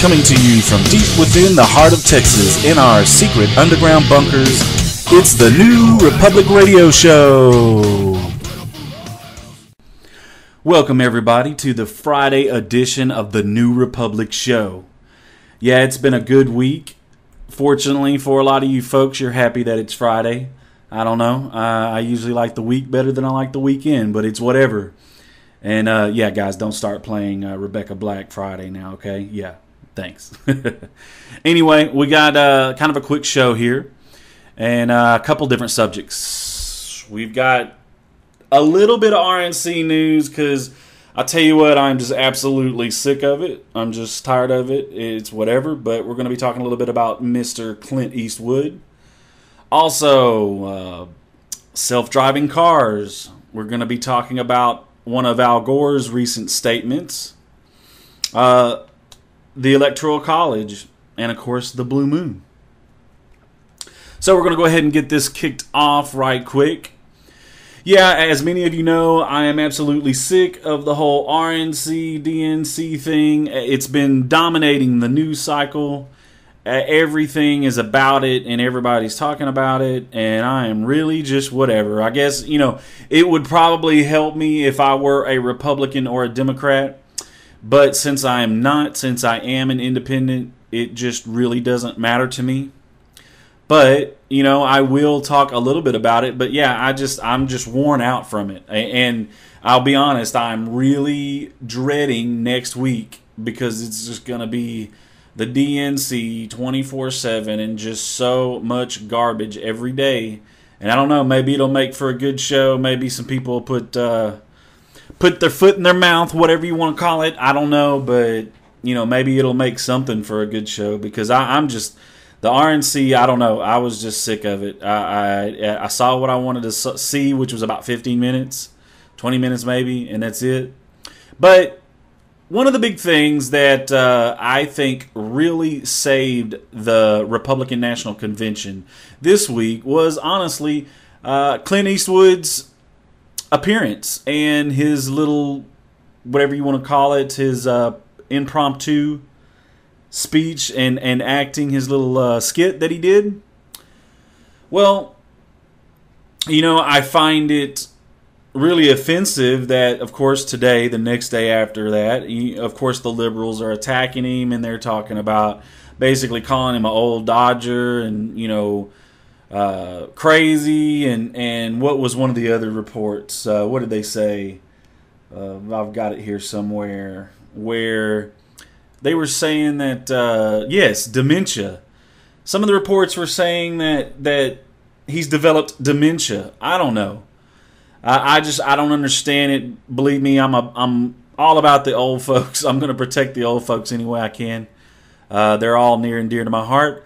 Coming to you from deep within the heart of Texas in our secret underground bunkers, it's the New Republic Radio Show. Welcome everybody to the Friday edition of the New Republic Show. Yeah, it's been a good week. Fortunately for a lot of you folks, you're happy that it's Friday. I don't know. I usually like the week better than I like the weekend, but it's whatever. And yeah, guys, don't start playing Rebecca Black Friday now, okay? Yeah, thanks. Anyway, we got kind of a quick show here and a couple different subjects. We've got a little bit of RNC news because I'll tell you what, I'm just absolutely sick of it. I'm just tired of it. It's whatever, but we're going to be talking a little bit about Mr. Clint Eastwood. Also, self-driving cars. We're going to be talking about one of Al Gore's recent statements, the Electoral College, and of course the Blue Moon. So we're going to go ahead and get this kicked off right quick. Yeah, as many of you know, I am absolutely sick of the whole RNC, DNC thing. It's been dominating the news cycle. Everything is about it, and everybody's talking about it, and I am really just whatever. I guess, you know, it would probably help me if I were a Republican or a Democrat, but since I am not, since I am an independent, it just really doesn't matter to me. But, you know, I will talk a little bit about it, but yeah, I'm just worn out from it, and I'll be honest, I'm really dreading next week because it's just going to be the DNC 24/7 and just so much garbage every day. And I don't know, maybe it'll make for a good show. Maybe some people will put their foot in their mouth, whatever you want to call it. I don't know, but you know, maybe it'll make something for a good show because I'm just the RNC. I don't know. I was just sick of it. I saw what I wanted to see, which was about 15 minutes, 20 minutes maybe, and that's it. But one of the big things that I think really saved the Republican National Convention this week was honestly Clint Eastwood's appearance and his little, whatever you want to call it, his impromptu speech and acting, his little skit that he did. Well, you know, I find it really offensive that, of course, today, the next day after that, of course, the liberals are attacking him and they're talking about basically calling him an old Dodger and, you know, crazy. And what was one of the other reports? What did they say? I've got it here somewhere where they were saying that, yes, dementia. Some of the reports were saying that he's developed dementia. I don't know. I don't understand it. Believe me, I'm all about the old folks. I'm going to protect the old folks any way I can. They're all near and dear to my heart.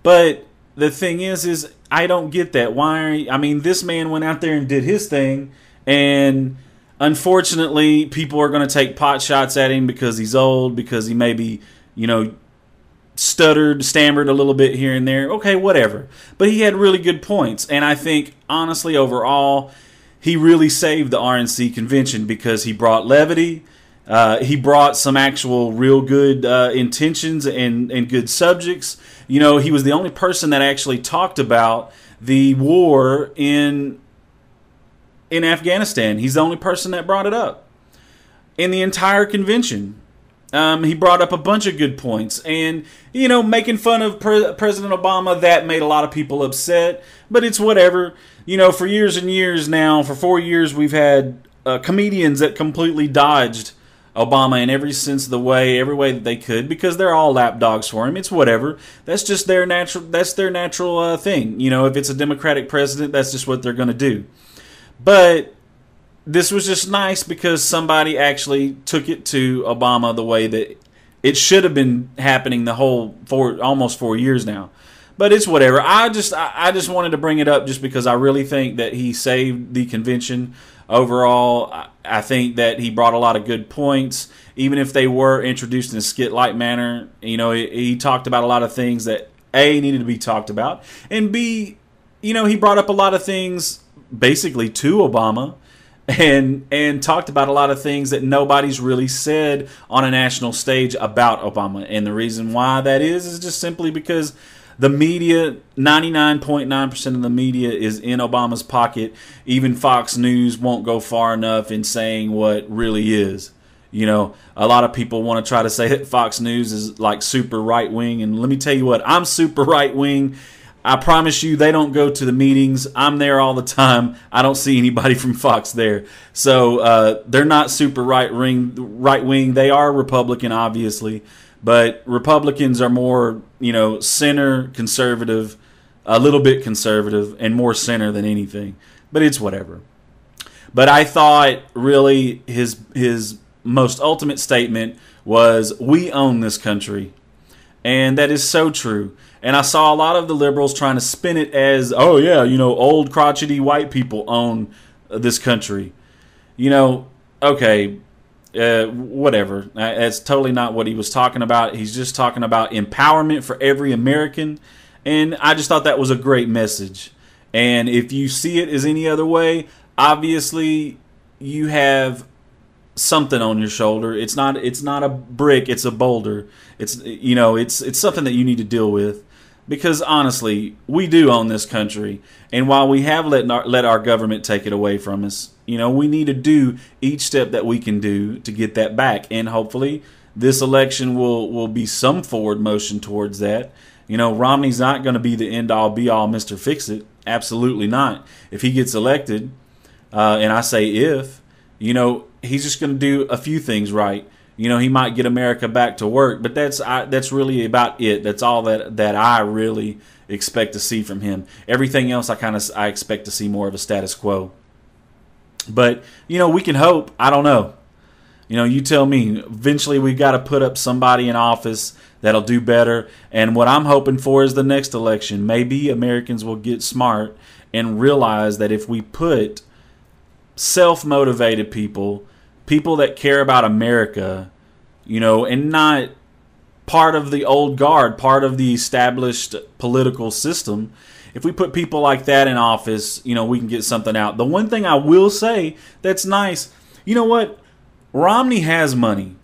But the thing is I don't get that. I mean, this man went out there and did his thing, and unfortunately, people are going to take pot shots at him because he's old, because he maybe, you know, stammered a little bit here and there. Okay, whatever. But he had really good points, and I think, honestly, overall, he really saved the RNC convention because he brought levity. He brought some actual real good intentions and good subjects. You know, he was the only person that actually talked about the war in Afghanistan. He's the only person that brought it up in the entire convention. He brought up a bunch of good points. And, you know, making fun of President Obama, that made a lot of people upset. But it's whatever. You know, for years and years now, for 4 years, we've had comedians that completely dodged Obama in every way that they could, because they're all lapdogs for him. It's whatever. That's just their natural thing. You know, if it's a Democratic president, that's just what they're going to do. But this was just nice because somebody actually took it to Obama the way that it should have been happening the whole almost 4 years now. But it's whatever. I just wanted to bring it up just because I really think that he saved the convention overall. I think that he brought a lot of good points, even if they were introduced in a skit-like manner. You know, he talked about a lot of things that A, needed to be talked about, and B, you know, he brought up a lot of things basically to Obama and talked about a lot of things that nobody's really said on a national stage about Obama. And the reason why that is just simply because the media, 99.9% of the media is in Obama's pocket. Even Fox News won't go far enough in saying what really is. You know, a lot of people want to try to say that Fox News is like super right-wing. And let me tell you what, I'm super right-wing. I promise you they don't go to the meetings. I'm there all the time. I don't see anybody from Fox there. So they're not super right-wing. They are Republican, obviously. But Republicans are more, center conservative, a little bit conservative, and more center than anything. But it's whatever. But I thought really his most ultimate statement was, we own this country. And that is so true. And I saw a lot of the liberals trying to spin it as, oh yeah, old crotchety white people own this country. Okay, whatever. That's totally not what he was talking about. He's just talking about empowerment for every American. And I just thought that was a great message. And if you see it as any other way, obviously you have something on your shoulder. It's not a brick, it's a boulder. It's something that you need to deal with. Because honestly, we do own this country, and while we have let our government take it away from us, we need to do each step that we can do to get that back. And hopefully, this election will be some forward motion towards that. Romney's not going to be the end all be all Mr. Fix It. Absolutely not. If he gets elected, and I say if, he's just going to do a few things right. He might get America back to work, but that's really about it. That's all that I really expect to see from him. Everything else, I expect to see more of a status quo. But we can hope. I don't know. You tell me. Eventually, we got to put up somebody in office that'll do better. And what I'm hoping for is the next election. Maybe Americans will get smart and realize that if we put self-motivated people that care about America, and not part of the old guard, part of the established political system, if we put people like that in office, we can get something out. The one thing I will say that's nice, what? Romney has money.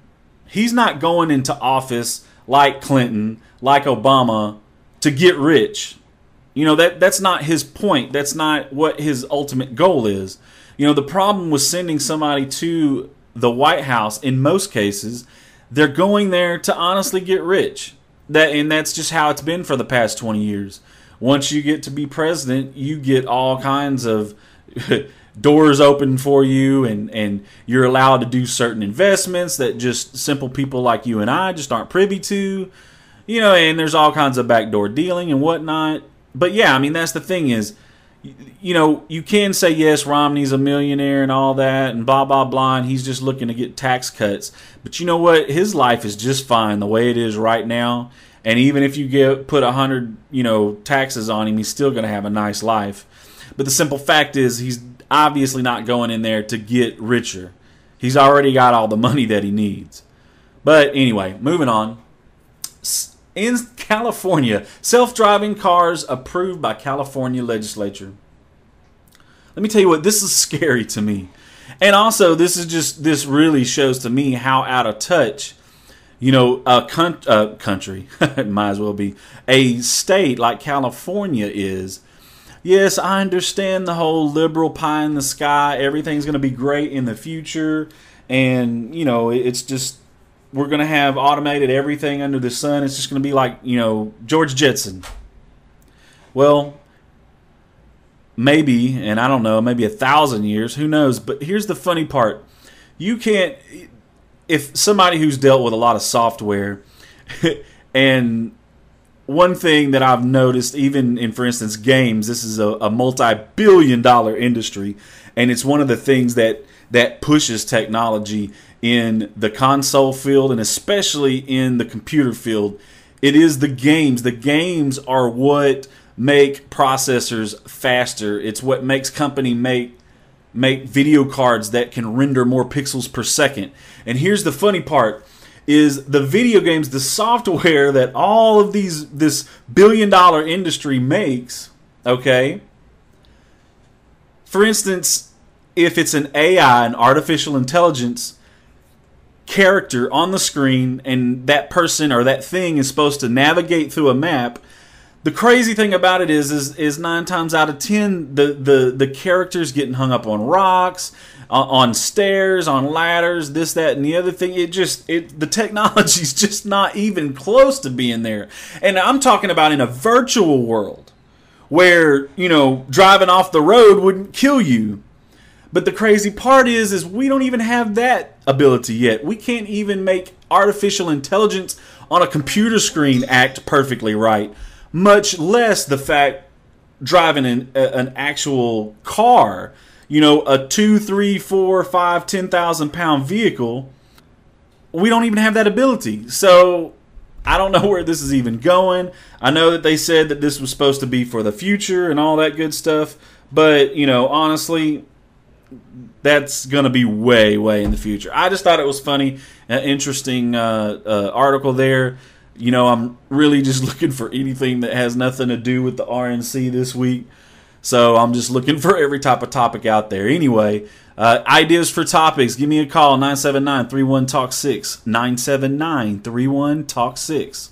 He's not going into office like Clinton, like Obama, to get rich. That's not his point. That's not what his ultimate goal is. The problem with sending somebody to the White House, in most cases, they're going there to honestly get rich. And that's just how it's been for the past 20 years. Once you get to be president, you get all kinds of doors open for you, and you're allowed to do certain investments that just simple people like you and I just aren't privy to. And there's all kinds of backdoor dealing and whatnot. But yeah, that's the thing is, you can say, yes, Romney's a millionaire and all that and blah, blah, blah, and he's just looking to get tax cuts. But you know what? His life is just fine the way it is right now. And even if you put 100, taxes on him, he's still going to have a nice life. But the simple fact is he's obviously not going in there to get richer. He's already got all the money that he needs. But anyway, moving on. In California, self-driving cars approved by California Legislature. Let me tell you what, this is scary to me. And also, this really shows to me how out of touch, a country, it might as well be, a state like California is. Yes, I understand the whole liberal pie in the sky, everything's going to be great in the future, and, it's just, we're going to have automated everything under the sun. It's just going to be like, George Jetson. Well, maybe, and I don't know, maybe 1,000 years, who knows? But here's the funny part. You can't, if somebody who's dealt with a lot of software, and one thing that I've noticed, even in, for instance, games, this is a multi-billion-dollar industry, and it's one of the things that pushes technology in the console field and especially in the computer field. It is the games. The games are what make processors faster. It's what makes company make video cards that can render more pixels per second. And here's the funny part, is the video games, the software that all of this billion-dollar industry makes, okay? For instance, if it's an AI, an artificial intelligence character on the screen, and that person or that thing is supposed to navigate through a map, the crazy thing about it is 9 times out of 10 the characters getting hung up on rocks, on stairs, on ladders, this, that, and the other thing. The technology's just not even close to being there. And I'm talking about in a virtual world where, driving off the road wouldn't kill you. But the crazy part is we don't even have that ability yet. We can't even make artificial intelligence on a computer screen act perfectly right, much less the fact driving an actual car, a 2, 3, 4, 5, 10,000 pound vehicle. We don't even have that ability. So I don't know where this is even going. I know that they said that this was supposed to be for the future and all that good stuff. But, honestly, that's going to be way, way in the future. I just thought it was funny, an interesting article there. I'm really just looking for anything that has nothing to do with the RNC this week. So I'm just looking for every type of topic out there. Anyway, ideas for topics, give me a call, 979-31-TALK-6, 979-31-TALK-6.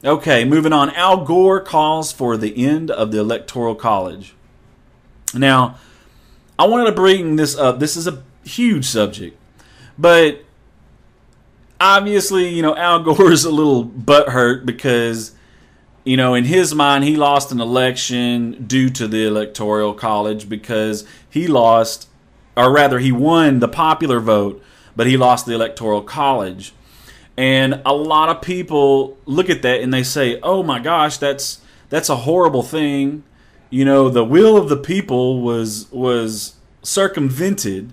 Okay, moving on. Al Gore calls for the end of the Electoral College. Now, I wanted to bring this up. This is a huge subject. But obviously, Al Gore's a little butthurt because, in his mind, he lost an election due to the Electoral College because he lost, or rather he won the popular vote, but he lost the Electoral College. And a lot of people look at that and they say, oh my gosh, that's a horrible thing. The will of the people was circumvented,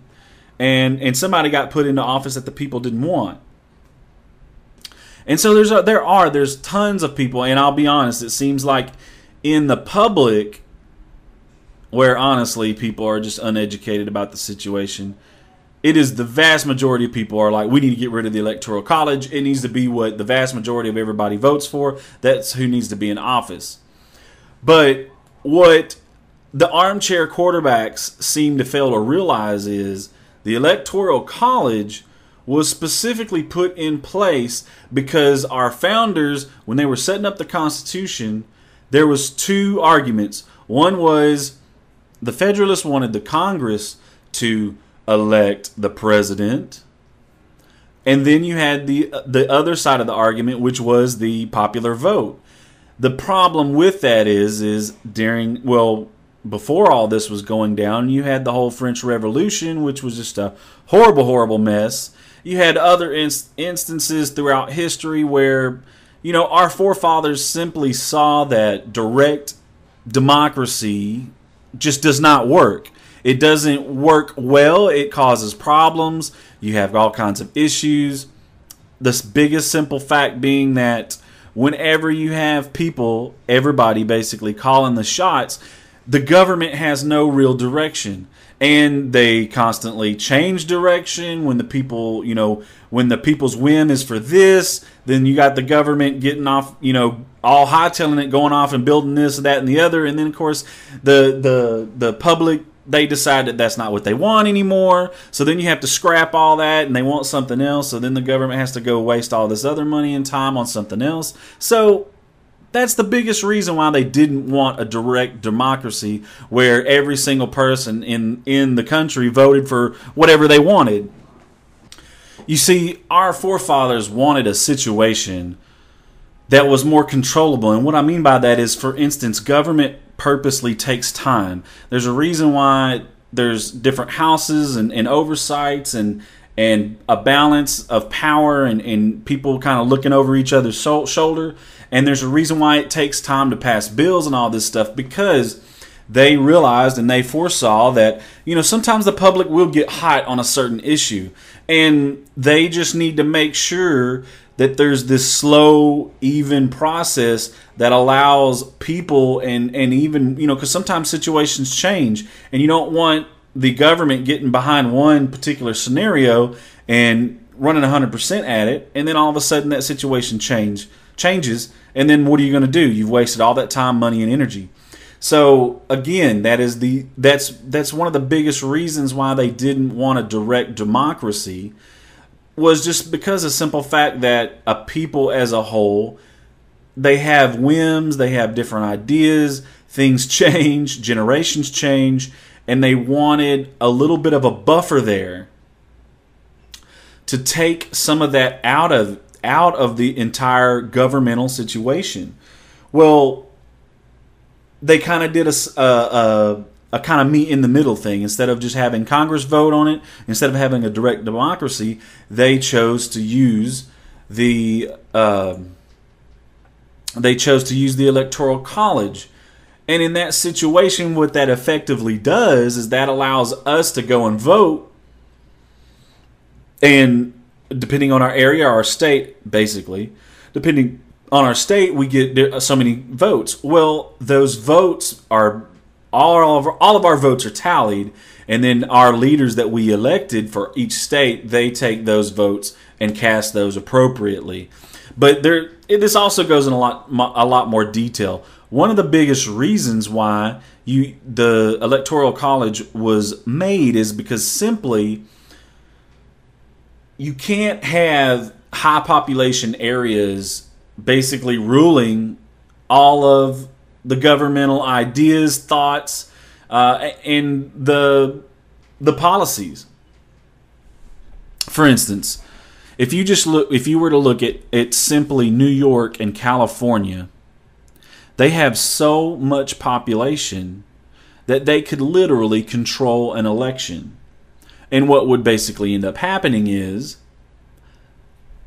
and somebody got put into office that the people didn't want. And so there's tons of people, and I'll be honest, it seems like in the public, where honestly people are just uneducated about the situation, it is the vast majority of people are like, we need to get rid of the Electoral College. It needs to be what the vast majority of everybody votes for. That's who needs to be in office. But what the armchair quarterbacks seem to fail to realize is the Electoral College was specifically put in place because our founders, when they were setting up the Constitution, there was 2 arguments. One was the Federalists wanted the Congress to elect the president, and then you had the other side of the argument, which was the popular vote. The problem with that is before all this was going down, you had the whole French Revolution, which was just a horrible, horrible mess. You had other instances throughout history where, our forefathers simply saw that direct democracy just does not work. It doesn't work well. It causes problems. You have all kinds of issues. The biggest simple fact being that whenever you have people, everybody basically calling the shots, the government has no real direction. And they constantly change direction when the people, when the people's whim is for this, then you got the government getting off, all hightailing it, going off and building this, that, and the other. And then, of course, the public, they decide that that's not what they want anymore. So then you have to scrap all that and they want something else. So then the government has to go waste all this other money and time on something else. So that's the biggest reason why they didn't want a direct democracy where every single person in the country voted for whatever they wanted. You see, our forefathers wanted a situation that was more controllable. And what I mean by that is, for instance, government purposely takes time. There's a reason why there's different houses and oversights and a balance of power and people kind of looking over each other's shoulder. And there's a reason why it takes time to pass bills and all this stuff, because they realized and they foresaw that, sometimes the public will get hot on a certain issue. And they just need to make sure that there's this slow, even process that allows people and even, because sometimes situations change and you don't want the government getting behind one particular scenario and running 100% at it, and then all of a sudden that situation changes, and then what are you going to do? You've wasted all that time, money, and energy. So again, that's one of the biggest reasons why they didn't want a direct democracy, was just because of the simple fact that a people as a whole, they have whims, they have different ideas, things change, generations change, and they wanted a little bit of a buffer there to take some of that out of the entire governmental situation. Well, they kind of did a kind of meet in the middle thing. Instead of just having Congress vote on it, instead of having a direct democracy, they chose to use the Electoral College. And in that situation, what that effectively does is that allows us to go and vote. And depending on our area, our state, basically, depending on our state, we get so many votes. Well, those votes are all of our votes are tallied, and then our leaders that we elected for each state, they take those votes and cast those appropriately. But this also goes in a lot more detail. One of the biggest reasons why the Electoral College was made is because simply you can't have high population areas basically ruling all of the governmental ideas, thoughts, and the policies. For instance, if you were to look at simply New York and California, they have so much population that they could literally control an election. And what would basically end up happening is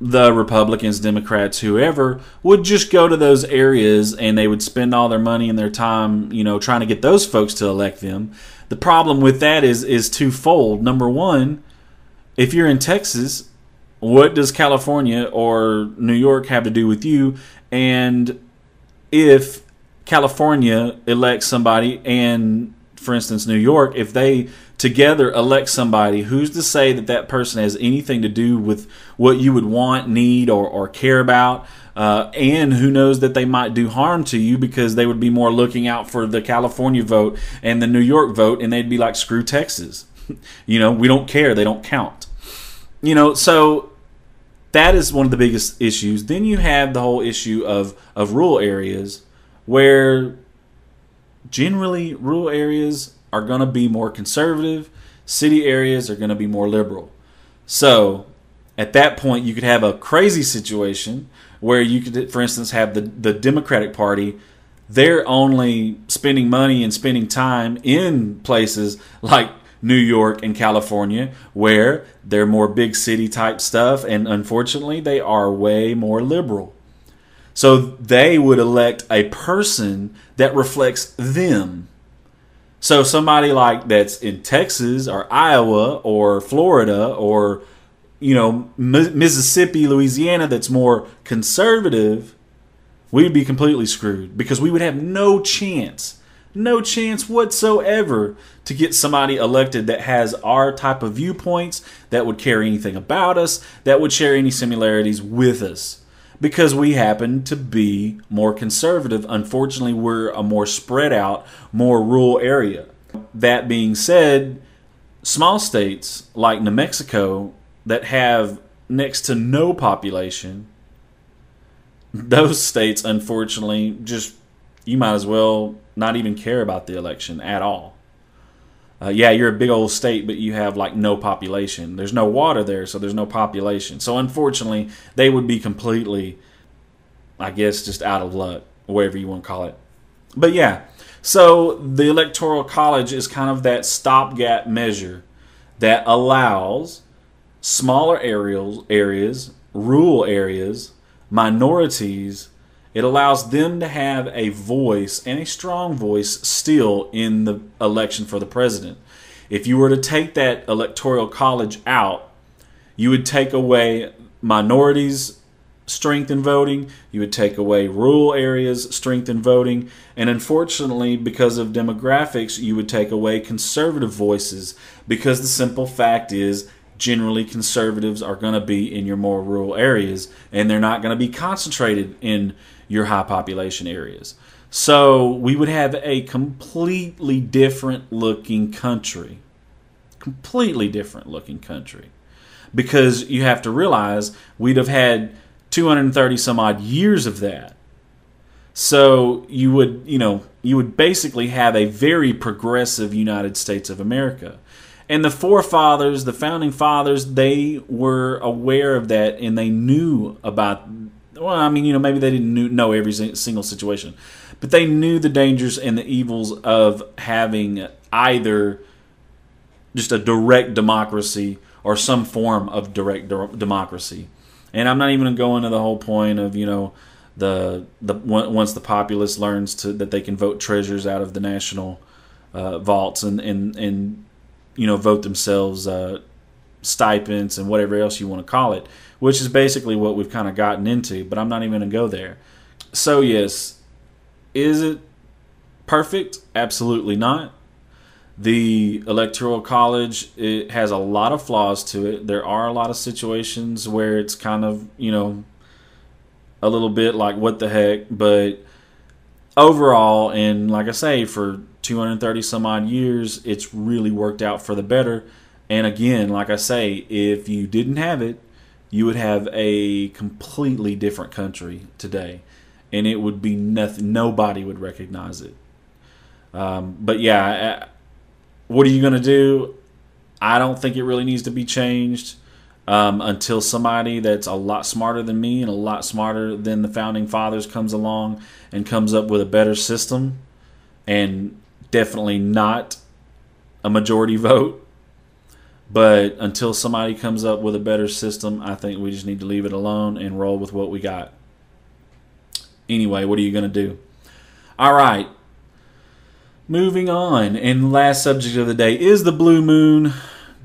the Republicans, Democrats, whoever, would just go to those areas and they would spend all their money and their time, trying to get those folks to elect them. The problem with that is twofold. Number one, if you're in Texas, what does California or New York have to do with you? And if California elects somebody and, for instance, New York, if they together elect somebody, who's to say that that person has anything to do with what you would want, need, or care about? And who knows that they might do harm to you because they would be more looking out for the California vote and the New York vote, and they'd be like, screw Texas. We don't care. They don't count. So that is one of the biggest issues. Then you have the whole issue of rural areas, where generally rural areas are going to be more conservative. City areas are going to be more liberal. So at that point, you could have a crazy situation where you could, for instance, have the Democratic Party. They're only spending money and spending time in places like New York and California, where they're more big city type stuff, and unfortunately they are way more liberal. So they would elect a person that reflects them. So somebody like that's in Texas or Iowa or Florida or Mississippi, Louisiana, that's more conservative, we'd be completely screwed because we would have no chance whatsoever to get somebody elected that has our type of viewpoints, that would care anything about us, that would share any similarities with us, because we happen to be more conservative. Unfortunately, we're a more spread out, more rural area. That being said, small states like New Mexico that have next to no population, those states, unfortunately, you might as well not even care about the election at all. You're a big old state, but you have like no population. There's no water there, so there's no population. So unfortunately, they would be completely, I guess, just out of luck, whatever you want to call it. But yeah, so the Electoral College is kind of that stopgap measure that allows smaller areas, rural areas, minorities, it allows them to have a voice, and a strong voice still, in the election for the president. If you were to take that Electoral College out, you would take away minorities' strength in voting, you would take away rural areas' strength in voting, and unfortunately, because of demographics, you would take away conservative voices, because the simple fact is, generally conservatives are going to be in your more rural areas, and they're not going to be concentrated in your high population areas. So we would have a completely different looking country. Completely different looking country. Because you have to realize we'd have had 230 some odd years of that. So you would basically have a very progressive United States of America. And the forefathers, the founding fathers, they were aware of that, and they knew about, well, I mean, maybe they didn't know every single situation, but they knew the dangers and the evils of having either just a direct democracy or some form of direct democracy. And I'm not even going to go into the whole point of, once the populace learns that they can vote treasures out of the national vaults and vote themselves stipends and whatever else you want to call it, which is basically what we've kind of gotten into, but I'm not even going to go there. So yes, is it perfect? Absolutely not. The Electoral College, it has a lot of flaws to it. There are a lot of situations where it's kind of, a little bit like what the heck, but overall, and like I say, for 230 some odd years, it's really worked out for the better. And again, like I say, if you didn't have it, you would have a completely different country today, and it would be nothing. Nobody would recognize it. But yeah, what are you going to do? I don't think it really needs to be changed until somebody that's a lot smarter than me and a lot smarter than the founding fathers comes along and comes up with a better system, and definitely not a majority vote. But until somebody comes up with a better system, I think we just need to leave it alone and roll with what we got. Anyway, what are you going to do? All right. Moving on. And last subject of the day is the blue moon.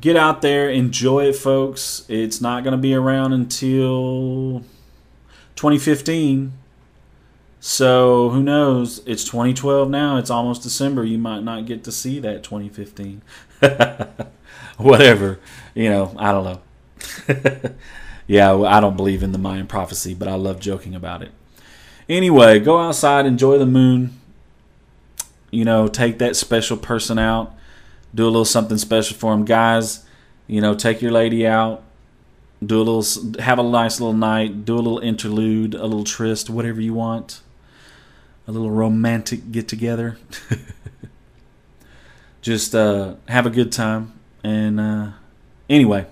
Get out there. Enjoy it, folks. It's not going to be around until 2015. So who knows? It's 2012 now. It's almost December. You might not get to see that 2015. Whatever. I don't know. Yeah, I don't believe in the Mayan prophecy, but I love joking about it. Anyway, go outside, enjoy the moon. Take that special person out. Do a little something special for them. Guys, take your lady out. Have a nice little night. Do a little interlude, a little tryst, whatever you want. A little romantic get-together. Just have a good time. And anyway,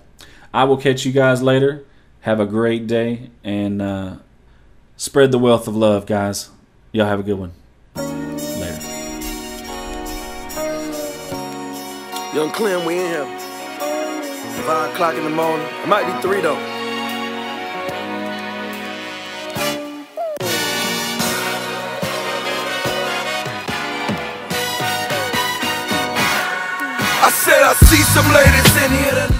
I will catch you guys later. Have a great day. And spread the wealth of love, guys. Y'all have a good one. Later. Young Clint, we in here. 5 o'clock in the morning. It might be 3 though. I said I see some ladies in here tonight.